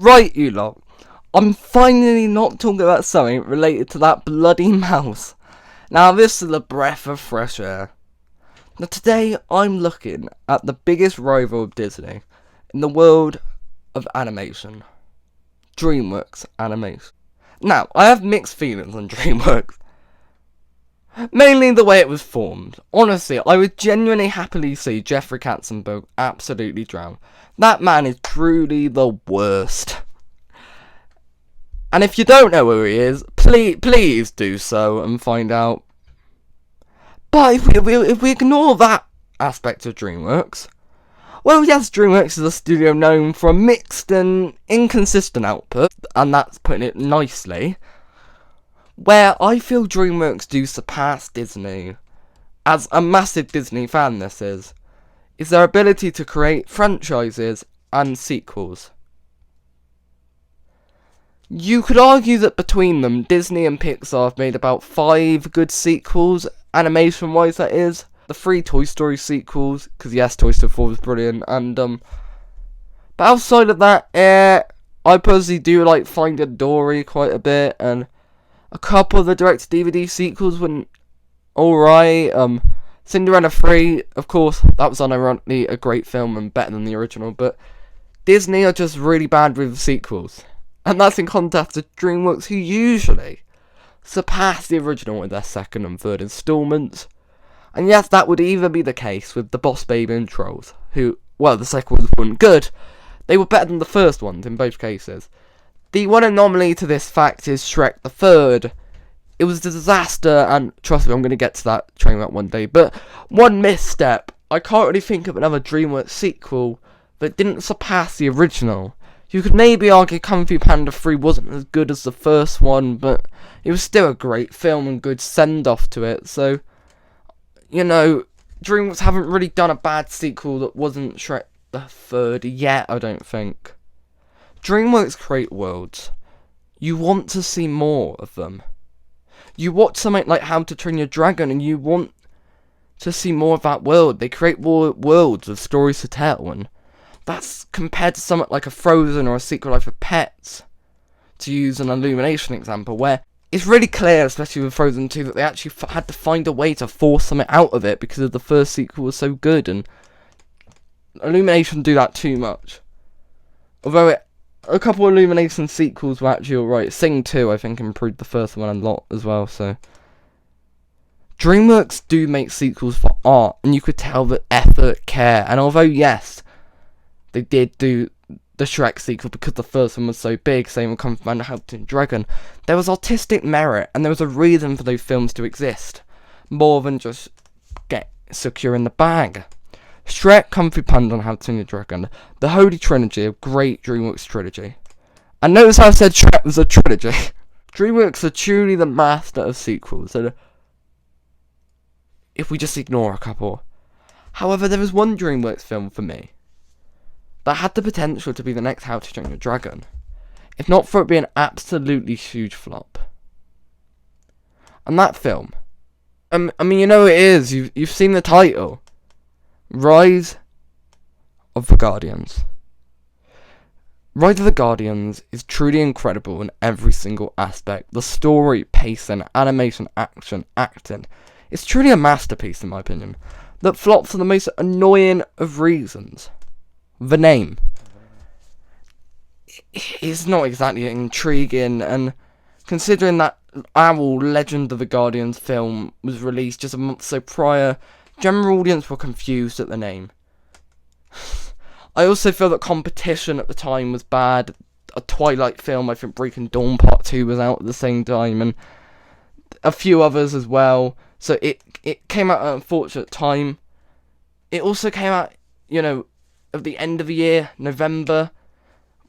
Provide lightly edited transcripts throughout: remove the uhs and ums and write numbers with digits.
Right, you lot. I'm finally not talking about something related to that bloody mouse. Now, this is a breath of fresh air. Now, today I'm looking at the biggest rival of Disney in the world of animation, DreamWorks Animation. Now, I have mixed feelings on DreamWorks. Mainly the way it was formed. Honestly, I would genuinely happily see Jeffrey Katzenberg absolutely drown. That man is truly the worst. And if you don't know who he is, please do so and find out. But if we ignore that aspect of DreamWorks, well, yes, DreamWorks is a studio known for a mixed and inconsistent output, and that's putting it nicely. Where I feel DreamWorks do surpass Disney, as a massive Disney fan this is their ability to create franchises and sequels. You could argue that between them, Disney and Pixar have made about 5 good sequels, animation-wise that is. The 3 Toy Story sequels, because yes, Toy Story 4 was brilliant, and but outside of that, I personally do like Finding Dory quite a bit, and a couple of the direct-to-DVD sequels were alright. Cinderella 3, of course, that was unironically a great film and better than the original, but Disney are just really bad with sequels. And that's in contrast to DreamWorks, who usually surpass the original in their second and third installments. And yes, that would even be the case with The Boss Baby and Trolls, who, well, the sequels weren't good. They were better than the first ones in both cases. The one anomaly to this fact is Shrek the Third. It was a disaster, and trust me, I'm going to get to that train wreck one day. But one misstep, I can't really think of another DreamWorks sequel that didn't surpass the original. You could maybe argue Kung Fu Panda 3 wasn't as good as the first one, but it was still a great film and good send-off to it. So, you know, DreamWorks haven't really done a bad sequel that wasn't Shrek the Third yet, I don't think. DreamWorks create worlds. You want to see more of them. You watch something like How to Train Your Dragon and you want to see more of that world. They create more worlds with stories to tell, and that's compared to something like a Frozen or a Secret Life of Pets, to use an Illumination example, where it's really clear, especially with Frozen 2, that they actually had to find a way to force something out of it because the first sequel was so good, and Illumination do that too much. Although a couple of Illumination sequels were actually alright. Sing 2, I think, improved the first one a lot as well, so DreamWorks do make sequels for art, and you could tell the effort, care, and although, yes, they did do the Shrek sequel because the first one was so big, same with Kung Fu Panda: How to Train Your Dragon, there was artistic merit, and there was a reason for those films to exist, more than just get secure in the bag. Shrek, Kung Fu Panda, and How to Train Your Dragon, the Holy Trinity of great DreamWorks trilogy. And notice how I said Shrek was a trilogy. DreamWorks are truly the master of sequels, and if we just ignore a couple. However, there was one DreamWorks film for me that had the potential to be the next How to Train Your Dragon, if not for it being an absolutely huge flop. And that film, I mean, you know it is, you've seen the title, Rise of the Guardians. Rise of the Guardians is truly incredible in every single aspect. The story, pacing, animation, action, acting. It's truly a masterpiece in my opinion, that flops for the most annoying of reasons. The name is not exactly intriguing, and considering that Owl Legend of the Guardians film was released just a month or so prior, general audience were confused at the name. I also feel that competition at the time was bad. A Twilight film, I think Breaking Dawn Part 2 was out at the same time, and a few others as well. So it came out at an unfortunate time. It also came out, you know, at the end of the year, November,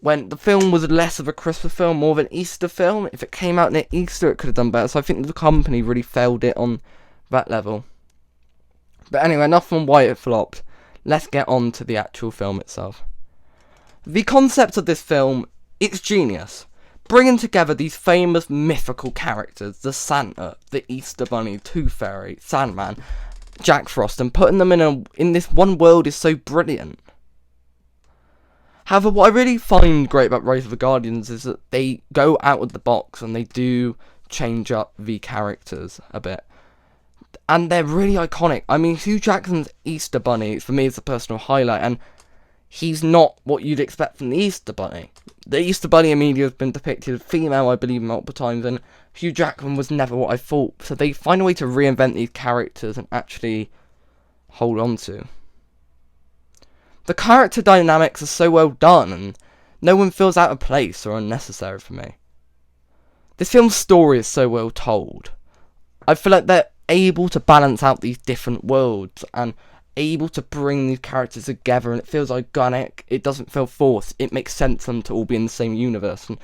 when the film was less of a Christmas film, more of an Easter film. If it came out near Easter, it could have done better. So I think the company really failed it on that level. But anyway, enough on why it flopped. Let's get on to the actual film itself. The concept of this film, it's genius. Bringing together these famous mythical characters, the Santa, the Easter Bunny, Tooth Fairy, Sandman, Jack Frost, and putting them in this one world is so brilliant. However, what I really find great about Rise of the Guardians is that they go out of the box and they do change up the characters a bit. And they're really iconic. I mean, Hugh Jackman's Easter Bunny, for me, is a personal highlight, and he's not what you'd expect from the Easter Bunny. The Easter Bunny in media has been depicted as female, I believe, multiple times, and Hugh Jackman was never what I thought. So they find a way to reinvent these characters and actually hold on to. The character dynamics are so well done, and no one feels out of place or unnecessary for me. This film's story is so well told. I feel like they're able to balance out these different worlds and able to bring these characters together, and it feels organic. It doesn't feel forced. It makes sense for them to all be in the same universe, and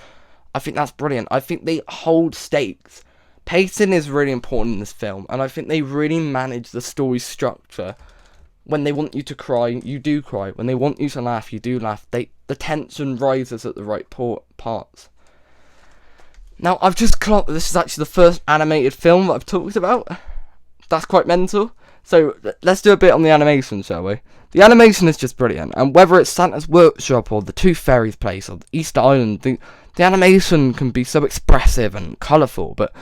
I think that's brilliant. I think they hold stakes. Pacing is really important in this film, and I think they really manage the story structure. When they want you to cry, you do cry. When they want you to laugh, you do laugh. The tension rises at the right parts. Now, I've just clocked that this is actually the first animated film that I've talked about. That's quite mental. So, let's do a bit on the animation, shall we? The animation is just brilliant, and whether it's Santa's Workshop or the Tooth Fairy's Place or Easter Island, the animation can be so expressive and colourful, but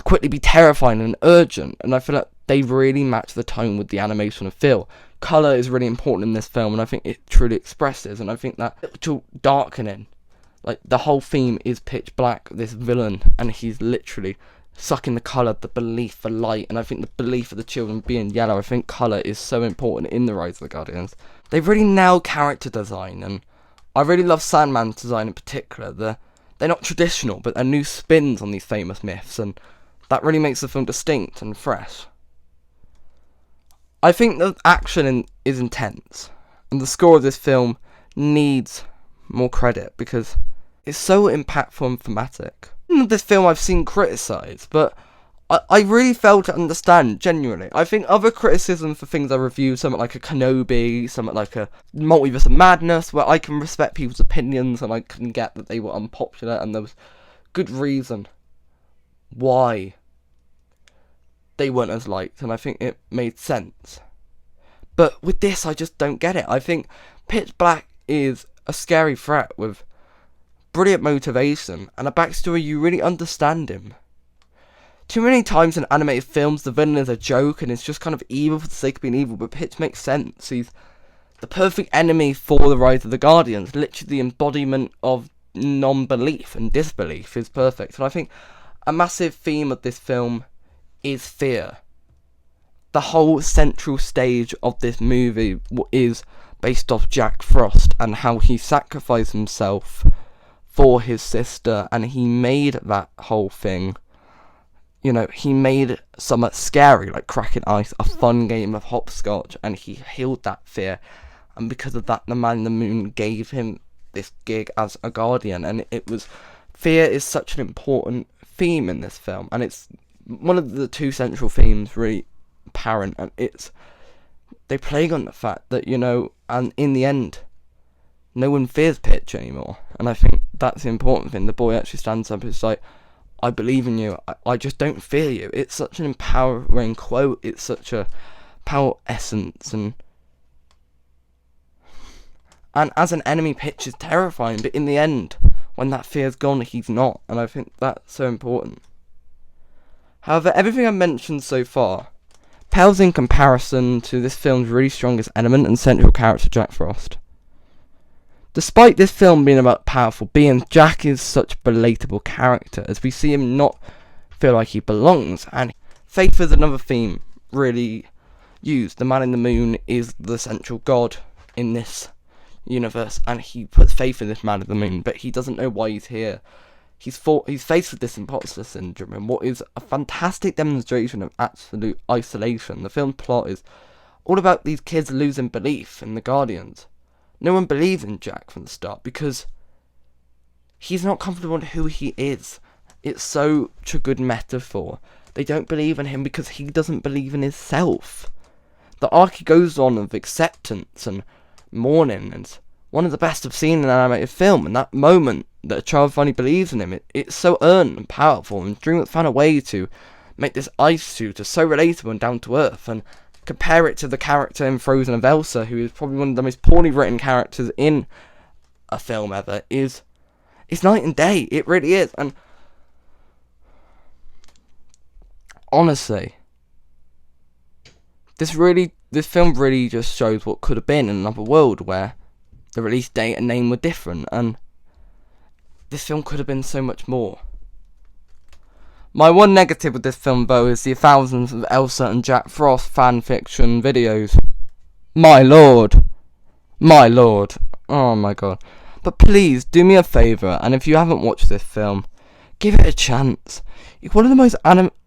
quickly be terrifying and urgent, and I feel like they really match the tone with the animation and feel. Colour is really important in this film, and I think it truly expresses, and I think that little darkening, like the whole theme is pitch black, this villain, and he's literally sucking the colour, the belief, the light, and I think the belief of the children being yellow. I think colour is so important in the Rise of the Guardians. They've really nailed character design, and I really love Sandman's design in particular. They're not traditional, but they're new spins on these famous myths, and that really makes the film distinct and fresh. I think the action is intense, and the score of this film needs more credit because it's so impactful and thematic. This film I've seen criticised, but I really fail to understand, genuinely. I think other criticism for things I review, something like a Kenobi, something like a Multiverse of Madness, where I can respect people's opinions and I can get that they were unpopular and there was good reason why they weren't as liked, and I think it made sense. But with this, I just don't get it. I think Pitch Black is a scary threat with brilliant motivation and a backstory you really understand him. Too many times in animated films, the villain is a joke and it's just kind of evil for the sake of being evil, but Pitch makes sense. He's the perfect enemy for the Rise of the Guardians. Literally the embodiment of non-belief and disbelief is perfect. And I think a massive theme of this film is fear. The whole central stage of this movie is based off Jack Frost and how he sacrificed himself for his sister, and he made that whole thing, you know, he made something scary like cracking ice a fun game of hopscotch, and he healed that fear, and because of that the Man in the Moon gave him this gig as a guardian. And it was, fear is such an important theme in this film, and it's one of the two central themes really apparent, and they play on the fact that, you know, and in the end no one fears Pitch anymore, and I think that's the important thing. The boy actually stands up and is like, I believe in you, I just don't fear you. It's such an empowering quote, it's such a power essence, and as an enemy, Pitch is terrifying, but in the end, when that fear's gone, he's not, and I think that's so important. However, everything I've mentioned so far pales in comparison to this film's really strongest element and central character, Jack Frost. Despite this film being about powerful beings, Jack is such a relatable character, as we see him not feel like he belongs, and faith is another theme really used. The Man in the Moon is the central god in this universe, and he puts faith in this Man in the Moon, but he doesn't know why he's here. He's faced with this imposter syndrome, and what is a fantastic demonstration of absolute isolation. The film's plot is all about these kids losing belief in the Guardians. No one believes in Jack from the start because he's not comfortable in who he is. It's such a good metaphor. They don't believe in him because he doesn't believe in himself. The arc goes on of acceptance and mourning, and one of the best I've seen in an animated film, and that moment that a child finally believes in him, it's so earned and powerful, and DreamWorks found a way to make this ice suit so relatable and down to earth, and compare it to the character in Frozen of Elsa, who is probably one of the most poorly written characters in a film ever is, it's night and day. It really is. And honestly, this film really just shows what could have been in another world where the release date and name were different, and this film could have been so much more. My one negative with this film, though, is the thousands of Elsa and Jack Frost fanfiction videos. My lord. Oh my god. But please, do me a favour, and if you haven't watched this film, give it a chance. It's one of the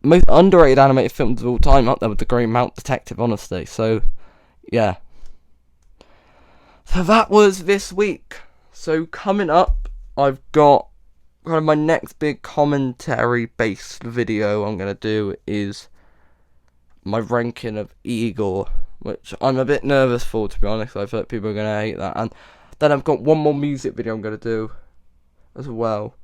most underrated animated films of all time, up there with The Green Mount Detective, honestly. So, yeah. So that was this week. So coming up, I've got kind of my next big commentary-based video I'm going to do is my ranking of Igor, which I'm a bit nervous for, to be honest. I feel like people are going to hate that. And then I've got one more music video I'm going to do as well.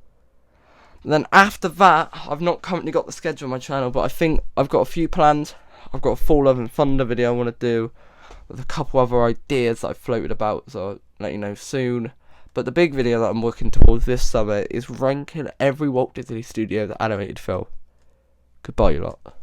And then after that, I've not currently got the schedule on my channel, but I think I've got a few plans. I've got a Thor Love and Thunder video I want to do, with a couple other ideas that I've floated about, so I'll let you know soon. But the big video that I'm working towards this summer is ranking every Walt Disney Studios animated film. Goodbye, you lot.